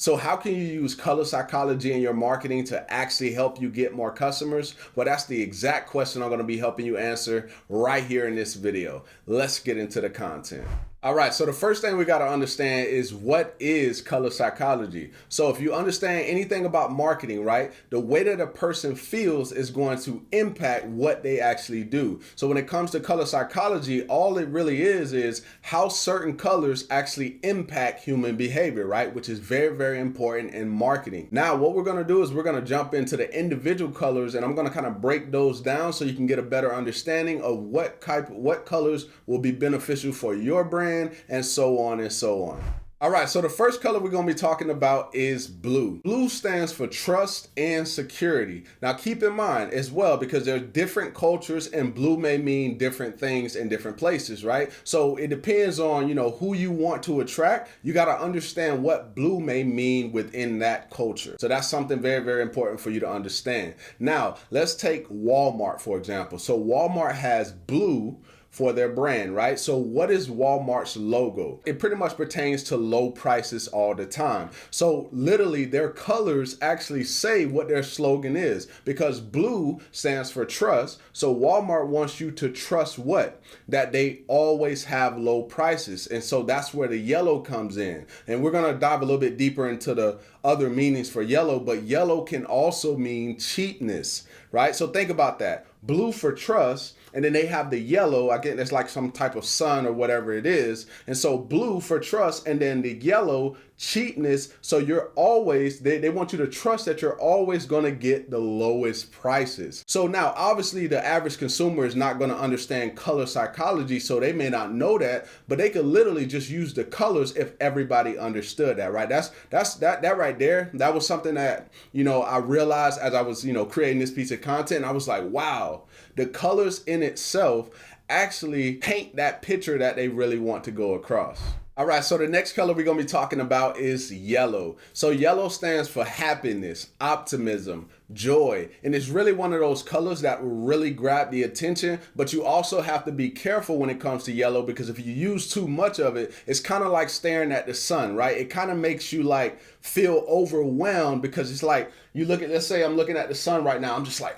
So how can you use color psychology in your marketing to actually help you get more customers? Well, that's the exact question I'm going to be helping you answer right here in this video. Let's get into the content. All right, so the first thing we got to understand is what is color psychology. So if you understand anything about marketing, right, the way that a person feels is going to impact what they actually do. So when it comes to color psychology, all it really is how certain colors actually impact human behavior, right, which is very, very important in marketing. Now, what we're going to do is we're going to jump into the individual colors, and I'm going to kind of break those down so you can get a better understanding of what colors will be beneficial for your brand, and so on and so on. All right, so the first color we're going to be talking about is blue. Blue stands for trust and security. Now keep in mind as well, because there's different cultures and blue may mean different things in different places, right? So it depends on, who you want to attract. You got to understand what blue may mean within that culture. So that's something very, very important for you to understand. Now, let's take Walmart, for example. So Walmart has blue for their brand, right? So what is Walmart's logo? It pretty much pertains to low prices all the time. So literally their colors actually say what their slogan is, because blue stands for trust. So Walmart wants you to trust what? That they always have low prices. And so that's where the yellow comes in. And we're gonna dive a little bit deeper into the other meanings for yellow, but yellow can also mean cheapness, right? So think about that. Blue for trust, and then they have the yellow, again, it's like some type of sun or whatever it is. And so blue for trust, and then the yellow, cheapness. So you're always, they want you to trust that you're always gonna get the lowest prices. So now, obviously the average consumer is not gonna understand color psychology, so they may not know that, but they could literally just use the colors if everybody understood that, right? That right there, that was something that, I realized as I was, creating this piece of content. I was like, wow, the colors in itself actually paint that picture that they really want to go across. All right, so the next color we're gonna be talking about is yellow. So yellow stands for happiness, optimism, joy, and it's really one of those colors that will really grab the attention, but you also have to be careful when it comes to yellow, because if you use too much of it, it's kind of like staring at the sun, right? It kind of makes you like feel overwhelmed, because it's like you look at, let's say I'm looking at the sun right now, I'm just like,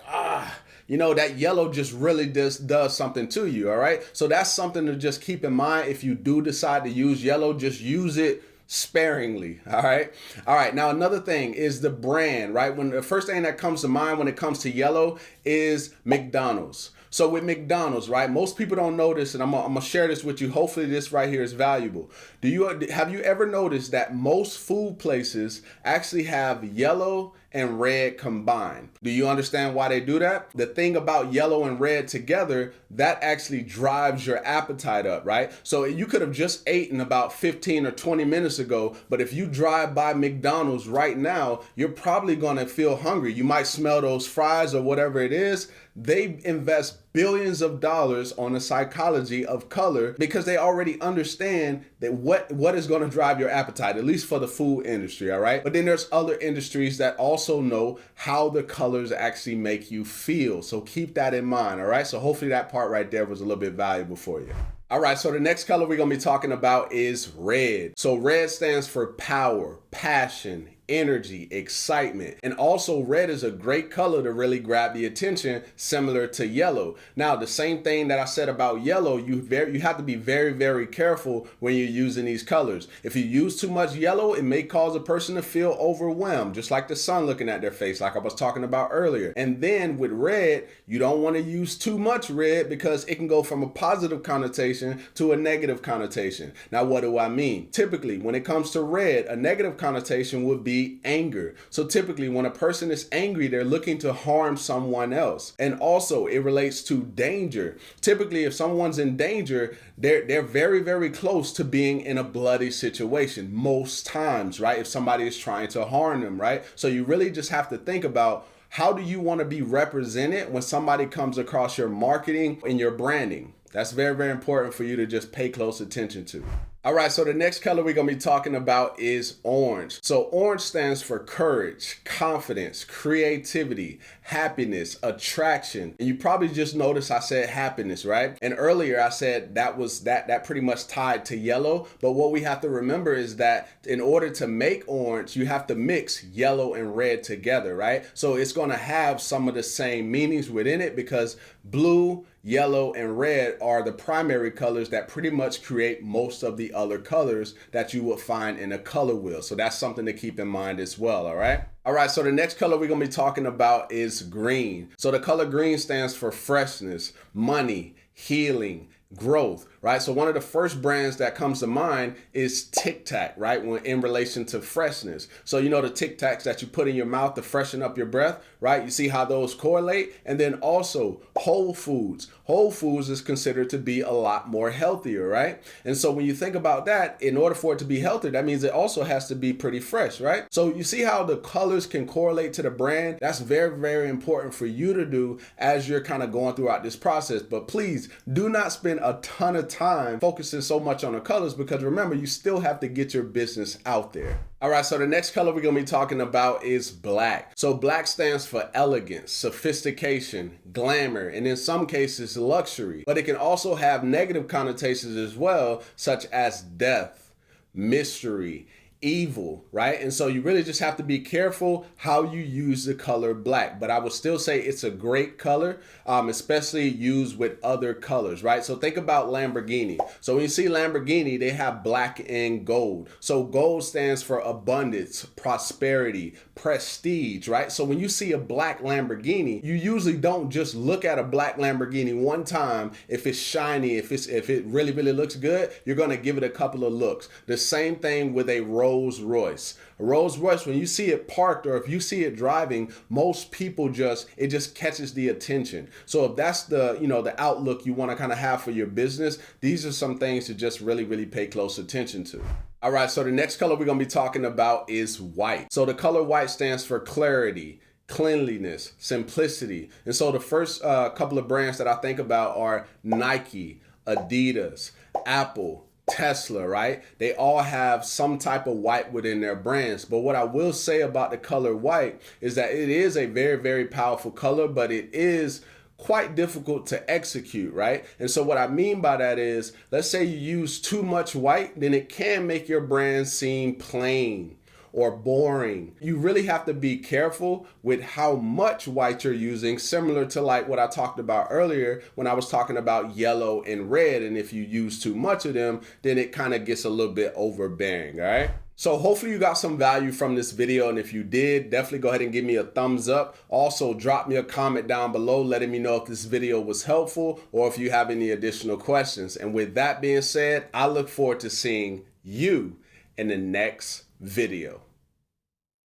that yellow just really does something to you, all right? So that's something to just keep in mind. If you do decide to use yellow, just use it sparingly, all right? All right, now another thing is the brand, right? When the first thing that comes to mind when it comes to yellow is McDonald's. So with McDonald's, right, most people don't know this, and I'm gonna share this with you. Hopefully this right here is valuable. Have you ever noticed that most food places actually have yellow and red combined? Do you understand why they do that? The thing about yellow and red together, that actually drives your appetite up, right? So you could have just eaten about 15 or 20 minutes ago, but if you drive by McDonald's right now, you're probably gonna feel hungry. You might smell those fries or whatever it is. They invest billions of dollars on the psychology of color, because they already understand that what is going to drive your appetite, at least for the food industry, all right? But then there's other industries that also know how the colors actually make you feel. So keep that in mind, all right? So hopefully that part right there was a little bit valuable for you. All right, so the next color we're going to be talking about is red. So red stands for power, passion, energy, excitement. And also red is a great color to really grab the attention, similar to yellow. Now, the same thing that I said about yellow, you have to be very, very careful when you're using these colors. If you use too much yellow, it may cause a person to feel overwhelmed, just like the sun looking at their face, like I was talking about earlier. And then with red, you don't want to use too much red, because it can go from a positive connotation to a negative connotation. Now, what do I mean? Typically, when it comes to red, a negative connotation would be anger. So typically when a person is angry, they're looking to harm someone else. And also it relates to danger. Typically, if someone's in danger, they're very, very close to being in a bloody situation most times, right? If somebody is trying to harm them, right? So you really just have to think about, how do you want to be represented when somebody comes across your marketing and your branding? That's very, very important for you to just pay close attention to. All right, so the next color we're gonna be talking about is orange. So orange stands for courage, confidence, creativity, happiness, attraction. And you probably just noticed I said happiness, right? And earlier I said that pretty much tied to yellow. But what we have to remember is that in order to make orange, you have to mix yellow and red together, right? So it's gonna have some of the same meanings within it because blue, yellow, and red are the primary colors that pretty much create most of the other colors that you will find in a color wheel. So that's something to keep in mind as well, all right? All right, so the next color we're gonna be talking about is green. So the color green stands for freshness, money, healing, growth, right? So one of the first brands that comes to mind is Tic Tac, right? When in relation to freshness. So you know the Tic Tacs that you put in your mouth to freshen up your breath, right? You see how those correlate? And then also Whole Foods. Whole Foods is considered to be a lot more healthier, right? And so when you think about that, in order for it to be healthier, that means it also has to be pretty fresh, right? So you see how the colors can correlate to the brand? That's very, very important for you to do as you're kind of going throughout this process. But please do not spend a ton of time focusing so much on the colors because remember, you still have to get your business out there. All right, so the next color we're gonna be talking about is black. So black stands for elegance, sophistication, glamour, and in some cases luxury, but it can also have negative connotations as well, such as death, mystery, evil, right? And so you really just have to be careful how you use the color black. But I would still say it's a great color, especially used with other colors, right? So think about Lamborghini. So when you see Lamborghini, they have black and gold. So gold stands for abundance, prosperity, prestige, right? So when you see a black Lamborghini, you usually don't just look at a black Lamborghini one time. If it's shiny, if it really, really looks good, you're gonna give it a couple of looks. The same thing with a Rolls Royce. A Rolls Royce, when you see it parked or if you see it driving, most people it just catches the attention. So if that's the outlook you want to kind of have for your business, these are some things to just really, really pay close attention to. All right, so the next color we're gonna be talking about is white. So the color white stands for clarity, cleanliness, simplicity. And so the first couple of brands that I think about are Nike, Adidas, Apple, Tesla, right? They all have some type of white within their brands. But what I will say about the color white is that it is a very, very powerful color, but it is quite difficult to execute, right? And so what I mean by that is, let's say you use too much white, then it can make your brand seem plain or boring. You really have to be careful with how much white you're using, similar to like what I talked about earlier when I was talking about yellow and red. And if you use too much of them, then it kind of gets a little bit overbearing, all right? So hopefully you got some value from this video. And if you did, definitely go ahead and give me a thumbs up. Also drop me a comment down below letting me know if this video was helpful or if you have any additional questions. And with that being said, I look forward to seeing you in the next video.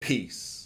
Peace.